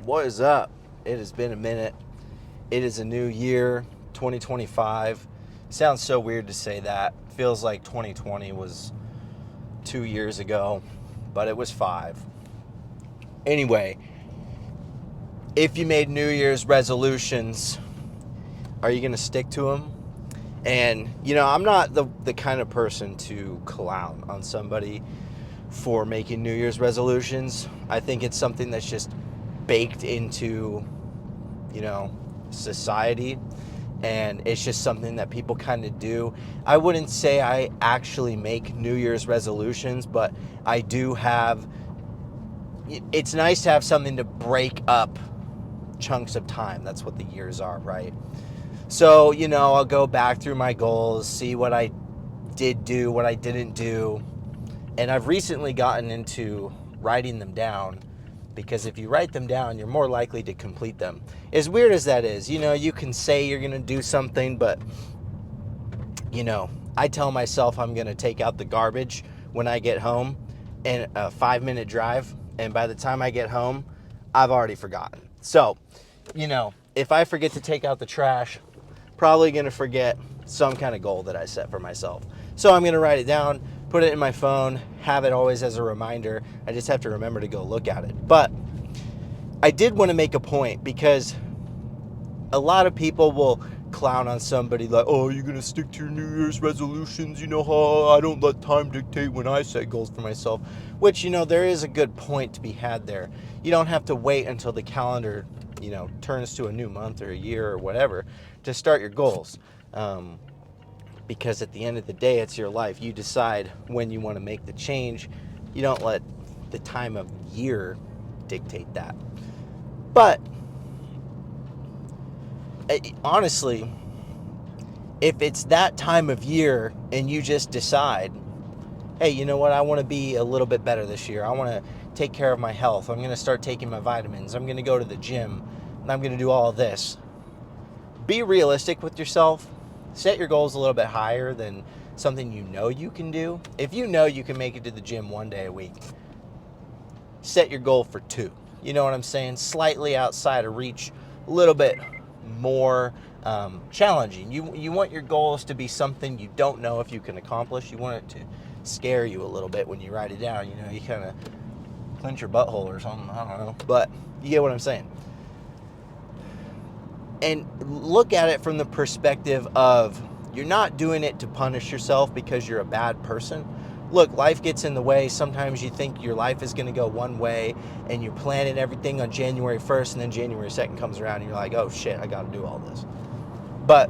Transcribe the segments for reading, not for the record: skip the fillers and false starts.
What is up? It has been a minute. It is a new year, 2025. Sounds so weird to say that. Feels like 2020 was 2 years ago, but it was 5. Anyway, if you made New Year's resolutions, are you going to stick to them? And, I'm not the kind of person to clown on somebody for making New Year's resolutions. I think it's something that's just baked into, society. And it's just something that people kind of do. I wouldn't say I actually make New Year's resolutions, but I do have, it's nice to have something to break up chunks of time. That's what the years are, right? So, I'll go back through my goals, see what I did do, what I didn't do. And I've recently gotten into writing them down, because if you write them down, you're more likely to complete them. As weird as that is, you can say you're going to do something, but, I tell myself I'm going to take out the garbage when I get home in a 5-minute drive. And by the time I get home, I've already forgotten. So, if I forget to take out the trash, probably going to forget some kind of goal that I set for myself. So I'm going to write it down, put it in my phone, have it always as a reminder. I just have to remember to go look at it. But I did want to make a point, because a lot of people will clown on somebody like, oh, you're going to stick to your New Year's resolutions, how I don't let time dictate when I set goals for myself, which, there is a good point to be had there. You don't have to wait until the calendar, turns to a new month or a year or whatever to start your goals. Because at the end of the day, it's your life. You decide when you want to make the change. You don't let the time of year dictate that. But honestly, if it's that time of year and you just decide, hey, you know what, I want to be a little bit better this year. I want to take care of my health. I'm going to start taking my vitamins. I'm going to go to the gym. And I'm going to do all of this. Be realistic with yourself. Set your goals a little bit higher than something you can do. If you know you can make it to the gym 1 day a week, set your goal for 2. You know what I'm saying? Slightly outside of reach, a little bit more challenging. You want your goals to be something you don't know if you can accomplish. You want it to scare you a little bit when you write it down. You kind of clench your butthole or something. I don't know. But you get what I'm saying. And look at it from the perspective of, you're not doing it to punish yourself because you're a bad person. Look, life gets in the way. Sometimes you think your life is going to go one way and you're planning everything on January 1st, and then January 2nd comes around and you're like, oh shit, I got to do all this. But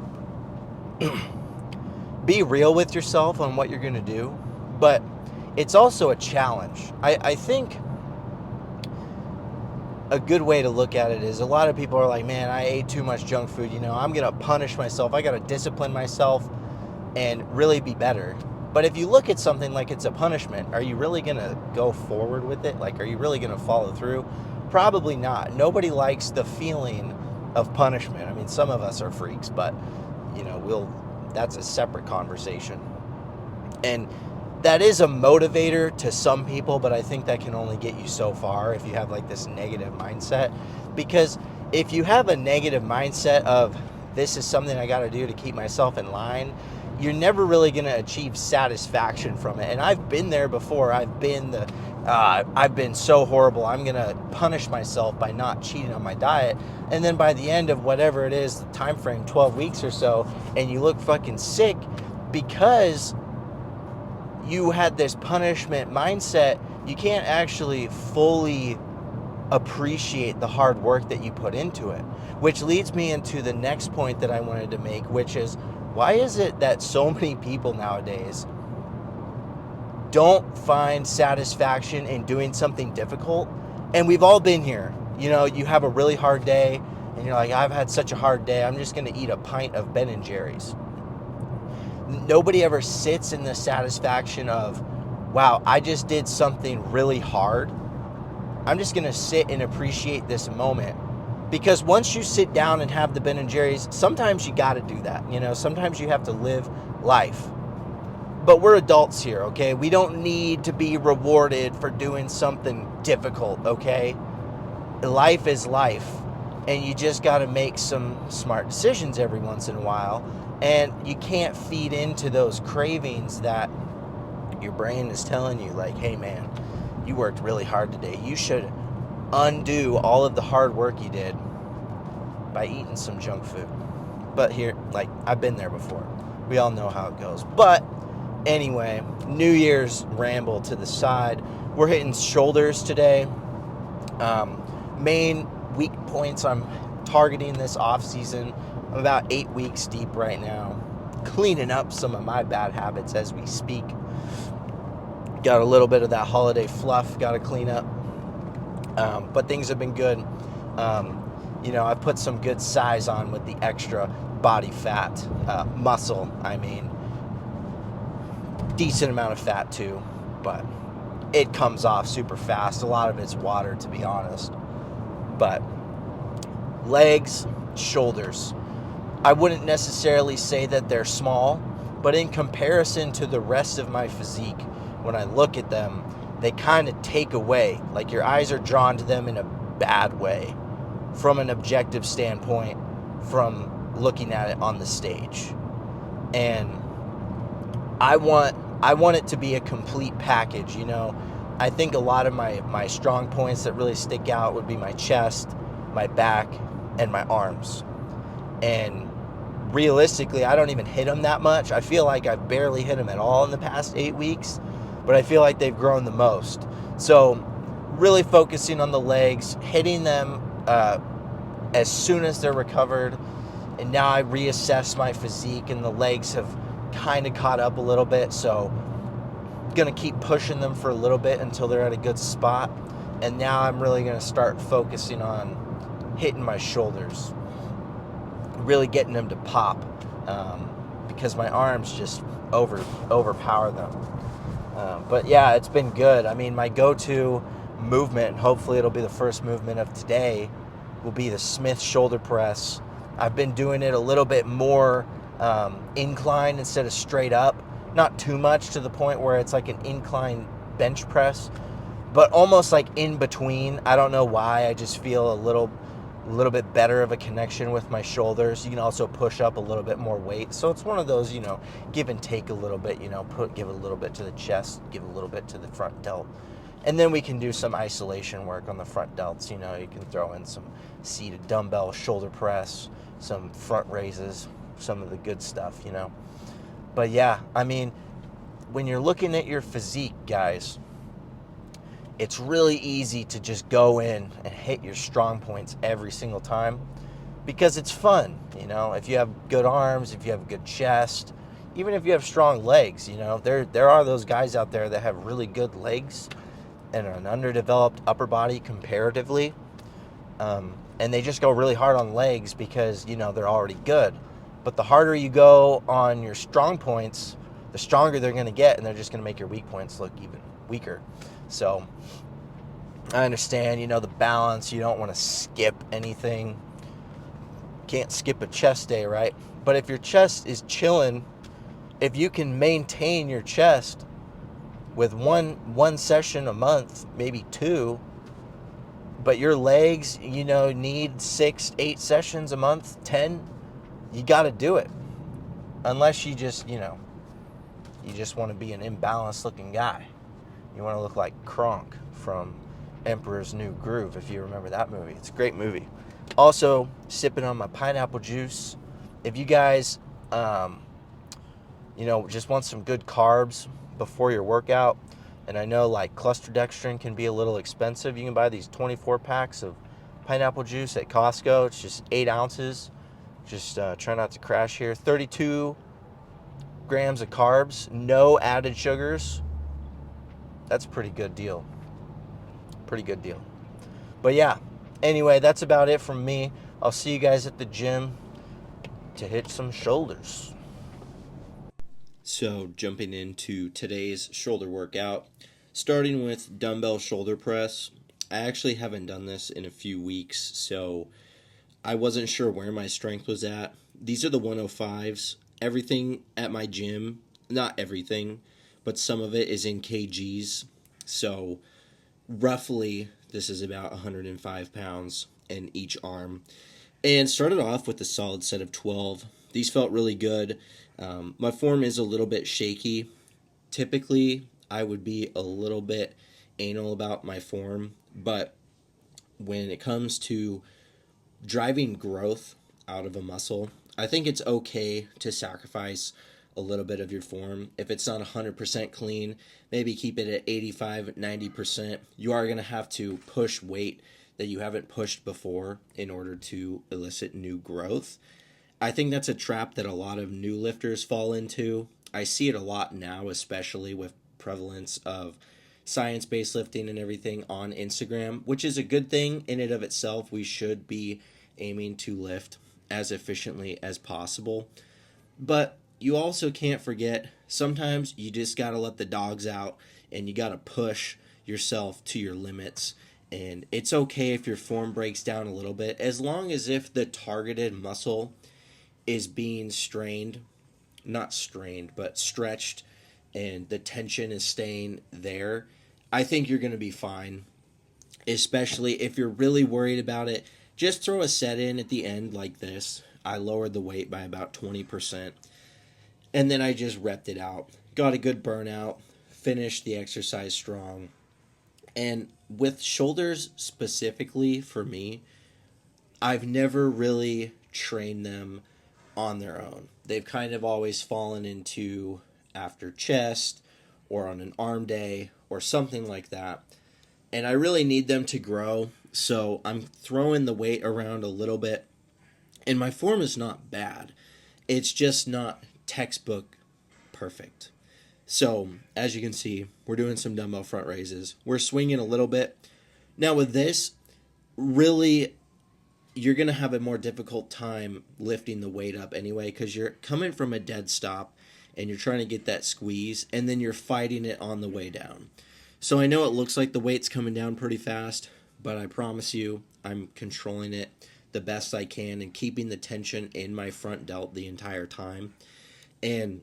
be real with yourself on what you're going to do. But it's also a challenge. I think a good way to look at it is, a lot of people are like, man, I ate too much junk food. I'm going to punish myself. I got to discipline myself and really be better. But if you look at something like it's a punishment, are you really going to go forward with it? Like, are you really going to follow through? Probably not. Nobody likes the feeling of punishment. I mean, some of us are freaks, but, that's a separate conversation. And that is a motivator to some people, but I think that can only get you so far if you have like this negative mindset. Because if you have a negative mindset of, this is something I got to do to keep myself in line, you're never really going to achieve satisfaction from it. And I've been there before. I've been so horrible. I'm going to punish myself by not cheating on my diet. And then by the end of whatever it is, the time frame, 12 weeks or so, and you look fucking sick because you had this punishment mindset, you can't actually fully appreciate the hard work that you put into it. Which leads me into the next point that I wanted to make, which is, why is it that so many people nowadays don't find satisfaction in doing something difficult? And we've all been here. You have a really hard day and you're like, I've had such a hard day, I'm just going to eat a pint of Ben & Jerry's. Nobody ever sits in the satisfaction of, wow, I just did something really hard. I'm just going to sit and appreciate this moment. Because once you sit down and have the Ben & Jerry's, sometimes you got to do that. Sometimes you have to live life. But we're adults here, okay? We don't need to be rewarded for doing something difficult, okay? life is life, and you just got to make some smart decisions every once in a while, and you can't feed into those cravings that your brain is telling you, like, hey man, you worked really hard today, you should undo all of the hard work you did by eating some junk food. But here, like, I've been there before, we all know how it goes. But anyway, New Year's ramble to the side, we're hitting shoulders today. Main weak points I'm targeting this off season. I'm about 8 weeks deep right now, cleaning up some of my bad habits as we speak. Got a little bit of that holiday fluff got to clean up, but things have been good. I put some good size on with the extra body fat, muscle, I mean, decent amount of fat too, but it comes off super fast. A lot of it's water, to be honest. But legs, shoulders, I wouldn't necessarily say that they're small, but in comparison to the rest of my physique, when I look at them, they kind of take away, like your eyes are drawn to them in a bad way from an objective standpoint, from looking at it on the stage. And I want it to be a complete package, I think a lot of my strong points that really stick out would be my chest, my back, and my arms. And realistically, I don't even hit them that much. I feel like I've barely hit them at all in the past 8 weeks, but I feel like they've grown the most. So really focusing on the legs, hitting them as soon as they're recovered. And now I reassess my physique, and the legs have kind of caught up a little bit, so going to keep pushing them for a little bit until they're at a good spot. And now I'm really going to start focusing on hitting my shoulders, really getting them to pop, because my arms just overpower them. But yeah, it's been good. I mean, my go-to movement, hopefully it'll be the first movement of today, will be the Smith shoulder press. I've been doing it a little bit more incline instead of straight up. Not too much to the point where it's like an incline bench press, but almost like in between. I don't know why. I just feel a little bit better of a connection with my shoulders. You can also push up a little bit more weight. So it's one of those, give and take a little bit, give a little bit to the chest, give a little bit to the front delt. And then we can do some isolation work on the front delts. You can throw in some seated dumbbell shoulder press, some front raises, some of the good stuff, But yeah, I mean, when you're looking at your physique, guys, it's really easy to just go in and hit your strong points every single time because it's fun, If you have good arms, if you have a good chest, even if you have strong legs, there are those guys out there that have really good legs and an underdeveloped upper body comparatively, and they just go really hard on legs because, they're already good. But the harder you go on your strong points, the stronger they're going to get, and they're just going to make your weak points look even weaker. So I understand, the balance. You don't want to skip anything. Can't skip a chest day, right? But if your chest is chilling, if you can maintain your chest with one session a month, maybe 2, but your legs, need 6, 8 sessions a month, 10, you got to do it. Unless you just, you just want to be an imbalanced looking guy. You want to look like Kronk from Emperor's New Groove, if you remember that movie. It's a great movie. Also, sipping on my pineapple juice. If you guys, just want some good carbs before your workout, and I know like cluster dextrin can be a little expensive, you can buy these 24 packs of pineapple juice at Costco. It's just 8 ounces. Just try not to crash here. 32 grams of carbs, no added sugars. That's a pretty good deal. Pretty good deal. But yeah, anyway, that's about it from me. I'll see you guys at the gym to hit some shoulders. So jumping into today's shoulder workout, starting with dumbbell shoulder press. I actually haven't done this in a few weeks, so I wasn't sure where my strength was at. These are the 105s. Everything at my gym, not everything, but some of it is in kgs. So roughly This is about 105 pounds in each arm. And started off with a solid set of 12. These felt really good. My form is a little bit shaky. Typically, I would be a little bit anal about my form, but when it comes to driving growth out of a muscle, I think it's okay to sacrifice a little bit of your form. If it's not 100% clean, maybe keep it at 85, 90%. You are going to have to push weight that you haven't pushed before in order to elicit new growth. I think that's a trap that a lot of new lifters fall into. I see it a lot now, especially with prevalence of science-based lifting and everything on Instagram, which is a good thing in and of itself. We should be aiming to lift as efficiently as possible. But you also can't forget, sometimes you just got to let the dogs out and you got to push yourself to your limits. And it's okay if your form breaks down a little bit, as long as if the targeted muscle is being strained, not strained, but stretched, and the tension is staying there. I think you're going to be fine, especially if you're really worried about it. Just throw a set in at the end like this. I lowered the weight by about 20%, and then I just repped it out. Got a good burnout, finished the exercise strong. And with shoulders specifically for me, I've never really trained them on their own. They've kind of always fallen into after chest or on an arm day or something like that. And I really need them to grow, so I'm throwing the weight around a little bit. And my form is not bad. It's just not textbook perfect. So, as you can see, we're doing some dumbbell front raises. We're swinging a little bit. Now with this, really, you're going to have a more difficult time lifting the weight up anyway, because you're coming from a dead stop and you're trying to get that squeeze, and then you're fighting it on the way down. So I know it looks like the weight's coming down pretty fast, but I promise you I'm controlling it the best I can and keeping the tension in my front delt the entire time. And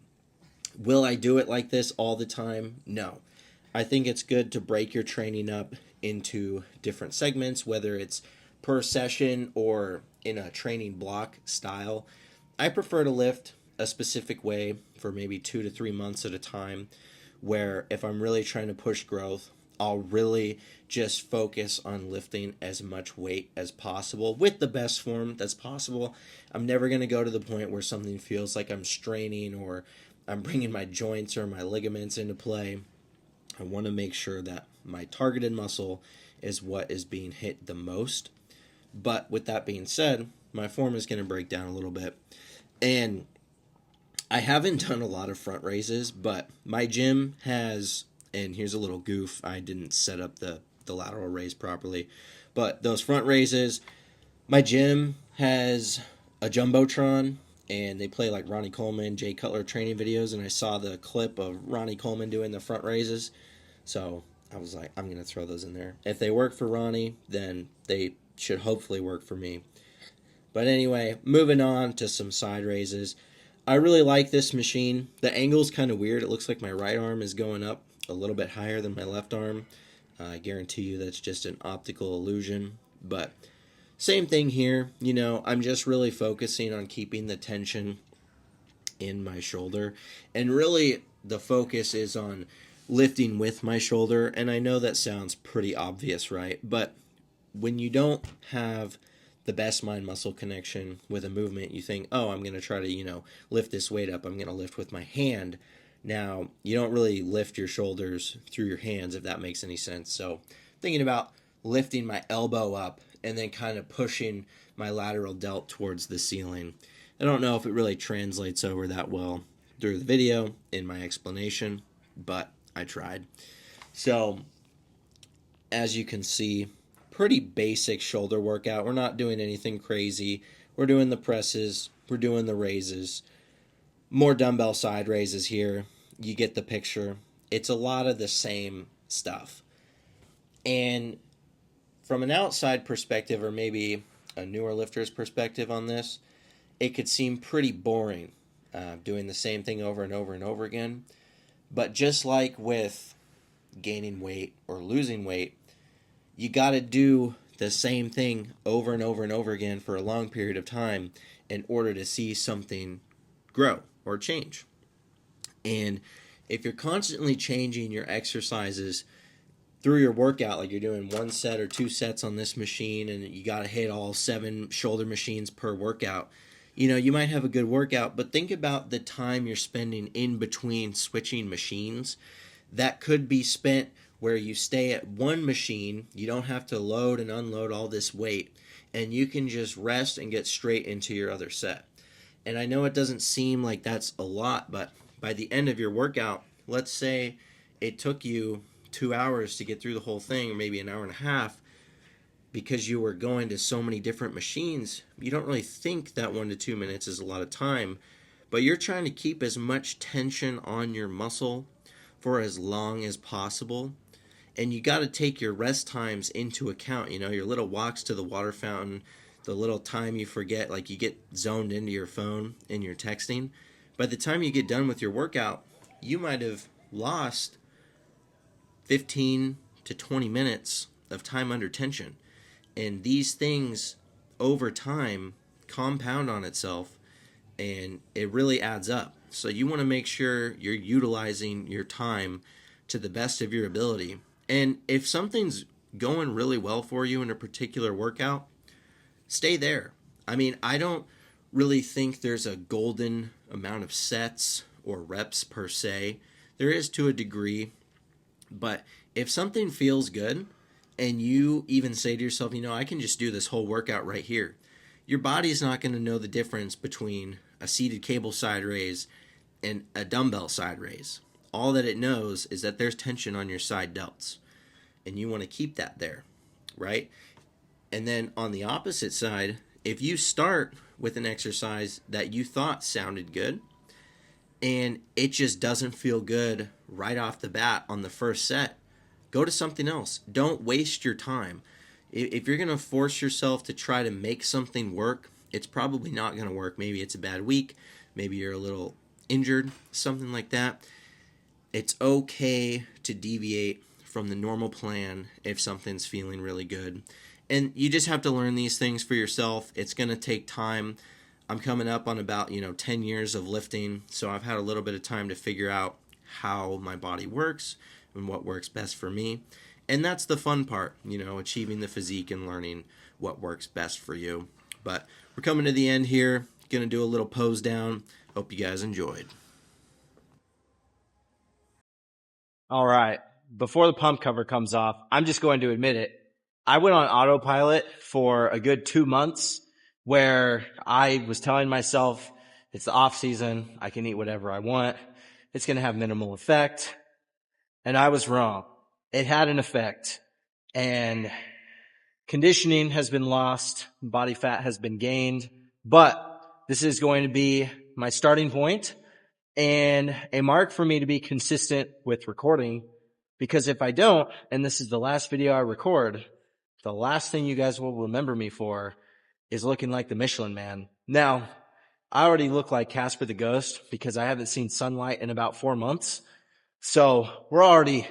will I do it like this all the time? No. I think it's good to break your training up into different segments, whether it's per session or in a training block style. I prefer to lift a specific way for maybe 2 to 3 months at a time, where if I'm really trying to push growth, I'll really just focus on lifting as much weight as possible with the best form that's possible. I'm never going to go to the point where something feels like I'm straining or I'm bringing my joints or my ligaments into play. I want to make sure that my targeted muscle is what is being hit the most. But with that being said, my form is going to break down a little bit. And I haven't done a lot of front raises, but my gym has, and here's a little goof, I didn't set up the lateral raise properly, but those front raises, my gym has a Jumbotron, and they play like Ronnie Coleman, Jay Cutler training videos, and I saw the clip of Ronnie Coleman doing the front raises, so I was like, I'm going to throw those in there. If they work for Ronnie, then they should hopefully work for me. But anyway, moving on to some side raises. I really like this machine. The angle's kind of weird. It looks like my right arm is going up a little bit higher than my left arm. I guarantee you that's just an optical illusion. But same thing here. I'm just really focusing on keeping the tension in my shoulder. And really, the focus is on lifting with my shoulder. And I know that sounds pretty obvious, right? But when you don't have the best mind muscle connection with a movement, you think, oh, I'm going to try to, lift this weight up. I'm going to lift with my hand. Now, you don't really lift your shoulders through your hands, if that makes any sense. So thinking about lifting my elbow up and then kind of pushing my lateral delt towards the ceiling. I don't know if it really translates over that well through the video in my explanation, but I tried. So as you can see, pretty basic shoulder workout. We're not doing anything crazy. We're doing the presses. We're doing the raises. More dumbbell side raises here. You get the picture. It's a lot of the same stuff. And from an outside perspective, or maybe a newer lifter's perspective on this, it could seem pretty boring, doing the same thing over and over and over again. But just like with gaining weight or losing weight, You got to do the same thing over and over and over again for a long period of time in order to see something grow or change. And if you're constantly changing your exercises through your workout, like you're doing one set or two sets on this machine and you got to hit all 7 shoulder machines per workout, you might have a good workout, but think about the time you're spending in between switching machines. That could be spent where you stay at one machine, you don't have to load and unload all this weight, and you can just rest and get straight into your other set. And I know it doesn't seem like that's a lot, but by the end of your workout, let's say it took you 2 hours to get through the whole thing, or maybe an hour and a half, because you were going to so many different machines, you don't really think that 1 to 2 minutes is a lot of time, but you're trying to keep as much tension on your muscle for as long as possible. And you got to take your rest times into account, your little walks to the water fountain, the little time you forget, like you get zoned into your phone and you're texting. By the time you get done with your workout, you might have lost 15 to 20 minutes of time under tension. And these things over time compound on itself and it really adds up. So you want to make sure you're utilizing your time to the best of your ability. And if something's going really well for you in a particular workout, stay there. I mean, I don't really think there's a golden amount of sets or reps per se. There is to a degree, but if something feels good and you even say to yourself, I can just do this whole workout right here, your body's not going to know the difference between a seated cable side raise and a dumbbell side raise. All that it knows is that there's tension on your side delts, and you want to keep that there, right? And then on the opposite side, if you start with an exercise that you thought sounded good and it just doesn't feel good right off the bat on the first set, go to something else. Don't waste your time. If you're going to force yourself to try to make something work, it's probably not going to work. Maybe it's a bad week. Maybe you're a little injured, something like that. It's okay to deviate from the normal plan if something's feeling really good. And you just have to learn these things for yourself. It's going to take time. I'm coming up on about, 10 years of lifting, so I've had a little bit of time to figure out how my body works and what works best for me. And that's the fun part, achieving the physique and learning what works best for you. But we're coming to the end here. Going to do a little pose down. Hope you guys enjoyed. All right. Before the pump cover comes off, I'm just going to admit it. I went on autopilot for a good 2 months where I was telling myself it's the off season. I can eat whatever I want. It's going to have minimal effect. And I was wrong. It had an effect, and conditioning has been lost. Body fat has been gained, but this is going to be my starting point and a mark for me to be consistent with recording, because if I don't, and this is the last video I record, the last thing you guys will remember me for is looking like the Michelin Man. Now, I already look like Casper the Ghost because I haven't seen sunlight in about 4 months. So we're already,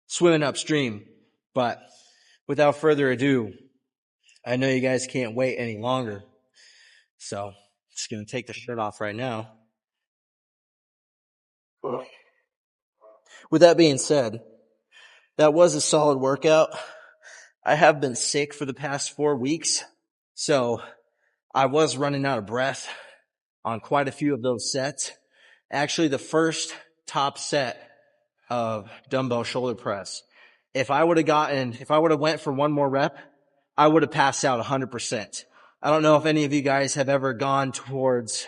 swimming upstream. But without further ado, I know you guys can't wait any longer. So I'm just going to take the shirt off right now. With that being said, that was a solid workout. I have been sick for the past 4 weeks, so I was running out of breath on quite a few of those sets. Actually, the first top set of dumbbell shoulder press, if I would have went for one more rep, I would have passed out 100%. I don't know if any of you guys have ever gone towards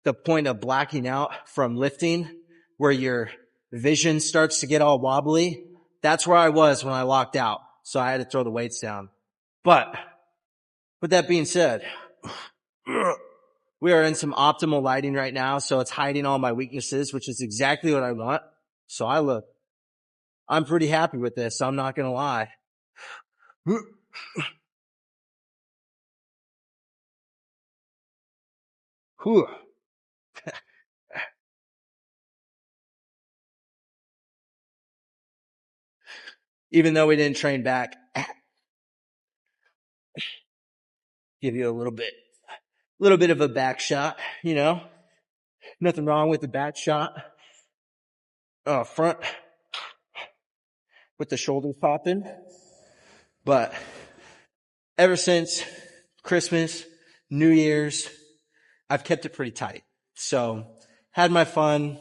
the point of blacking out from lifting where your vision starts to get all wobbly. That's where I was when I locked out. So I had to throw the weights down. But with that being said, we are in some optimal lighting right now. So it's hiding all my weaknesses, which is exactly what I want. So I'm pretty happy with this. I'm not going to lie. Whew. even though we didn't train back. Give you a little bit of a back shot, you know, nothing wrong with the back shot. Front with the shoulders popping. But ever since Christmas, New Year's, I've kept it pretty tight. So had my fun,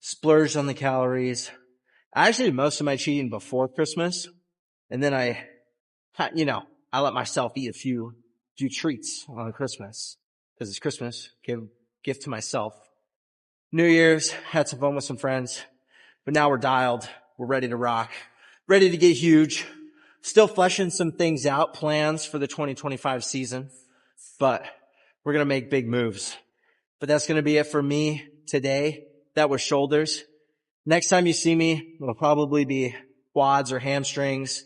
splurged on the calories. I actually did most of my cheating before Christmas. And then I let myself eat a few treats on Christmas because it's Christmas. Give gift to myself. New Year's, had some fun with some friends, but now we're dialed. We're ready to rock, ready to get huge. Still fleshing some things out, plans for the 2025 season, but we're going to make big moves. But that's going to be it for me today. That was shoulders. Next time you see me, it'll probably be quads or hamstrings.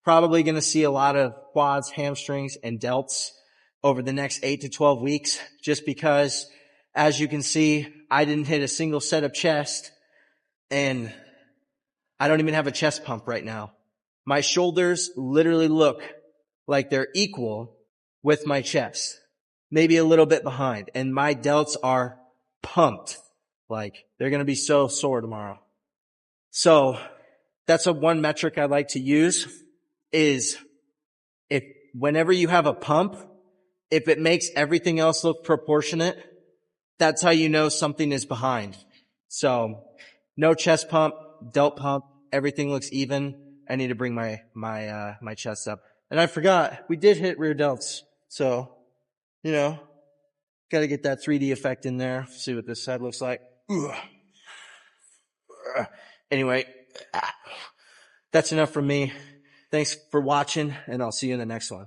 Probably going to see a lot of quads, hamstrings, and delts over the next 8 to 12 weeks, just because, as you can see, I didn't hit a single set of chest, and I don't even have a chest pump right now. My shoulders literally look like they're equal with my chest, maybe a little bit behind, and my delts are pumped. Like, they're going to be so sore tomorrow. So that's one metric I like to use is if whenever you have a pump, if it makes everything else look proportionate, that's how you know something is behind. So no chest pump, delt pump, everything looks even. I need to bring my chest up. And I forgot, we did hit rear delts. So, got to get that 3D effect in there. See what this side looks like. Anyway, that's enough from me. Thanks for watching, and I'll see you in the next one.